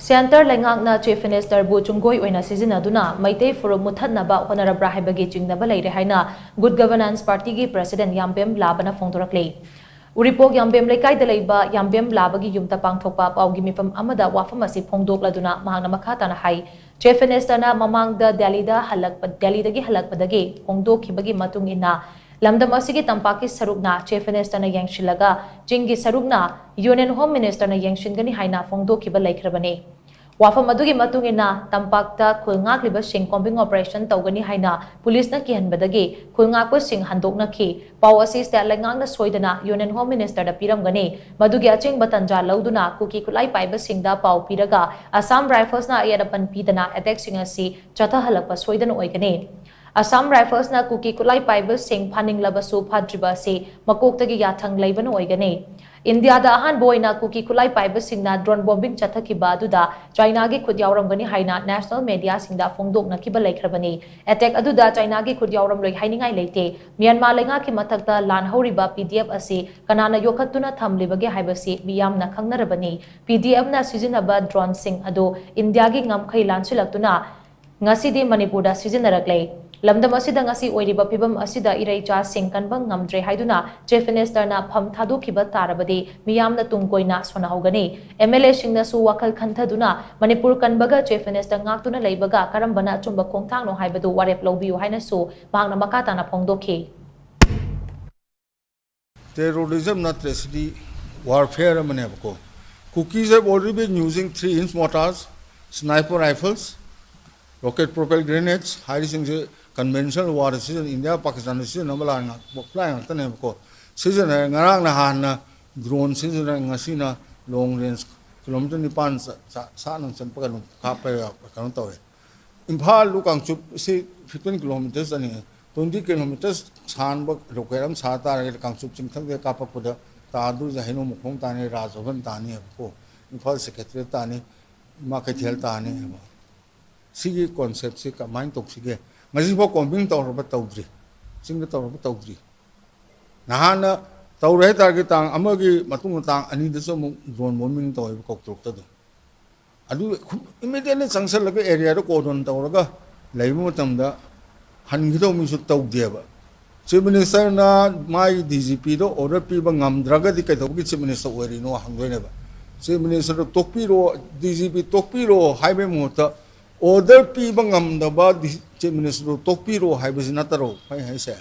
Center leingak Chief Minister Chungoi Oina Sijinnaduna Meitei Phurup Muthatnaba Hotnarabra haibagi chingnaba leire haina Good Governance Party ki President Yambem Laba na phongdorakli. Uripok Yambem Laikai da leiba Yambem Laba gi yumta pangthokpa paugi mifam amada wafam asi phongdokladuna mahangna makhata na hai Chief Minister na mamangda Delhi dagi halakpadagi phongdokhibagi matung ina lamdam asigi tampaki sarukna Chief Minister na yangshilaga chingi sarukna Union Home Minister na yangshingani haina phongdokhiba laikhrabani. Wafam adugi matung ina tampakta khulngak liba sing combing operation tawgani haina police na kihanbadagi khulngak ko sing handok na ki paw asi state leingak na soidana Union Home Minister da piramgani madugi aching batanja lauduna kuki kulai paiba singda paw piraga Assam Rifles na ayadapan pidana attack sing asi chata halakpa soidana oigani. Assam Rifles na kuki kulai paiba sing phaning labasu phadriba se makoktagi yathang leibana oigani. India da ahan boy na kuki kulai paiba singna drone bombing chathakiba aduda China gi khud yawramgani haina national media singda phongdok na kiba laikhrabani attack aduda China gi khud yawram loi hainingai leite Myanmar lenga ki mathakta lan horiba PDF asi kanana yokhatuna thamlibage haibasi miyamna khangnarabani PDF na sijinnaba drone sing ado India gi ngamkhai lansilaktuna ngasidi Manipur da sijinnaraklei lamdam asida ngasi oiriba phibam asida iraicha singkanbang ngamdre haiduna Chief Minister na pham thadukhiba tarabadi miyamna tungkoina sonahogani MLA singna su wakal khanthaduna Manipur kanbaga Chief Minister ngaktuna leibaga karambana chumba khongthang no haibadu warep lobiu haina su mahangna makata na phongdokhi. Terrorism not tragedy warfare manebko. Cookies have already been using 3-inch mortars, sniper rifles, rocket propelled grenades, high conventional war season India Pakistan season namalanga flying tanebko season ngarang na han drone season ngasina long range kilometer nipan sa nang sampakan kapay karon tawe Imphal lukang chup si 15 kilometers ani 20 kilometers san bak rokeram sa tar kang chup chingthang de kapapuda ta du ja hino mukhong tani rajoban tani ko Imphal secretary tani marketing tani sigi concept si ka mind tok sige ngasi bo combing tawraba tawdri singda tawraba tawdri nahana tawre target tang amagi matung tang ani da so drone bombing tawi ko tok ta do adu immediately sangsal laga area ro cordon tawraga leimu tamda hangido mi su tawdeba chief minister na mai DGP do order pi ba ngamdraga di kai tawgi chief minister wari no hangdoine ba chief minister tokpi ro DGP tokpi ro highway mota order pi bangam da ba chief minister tokpi ro haibasi nataro hai hai se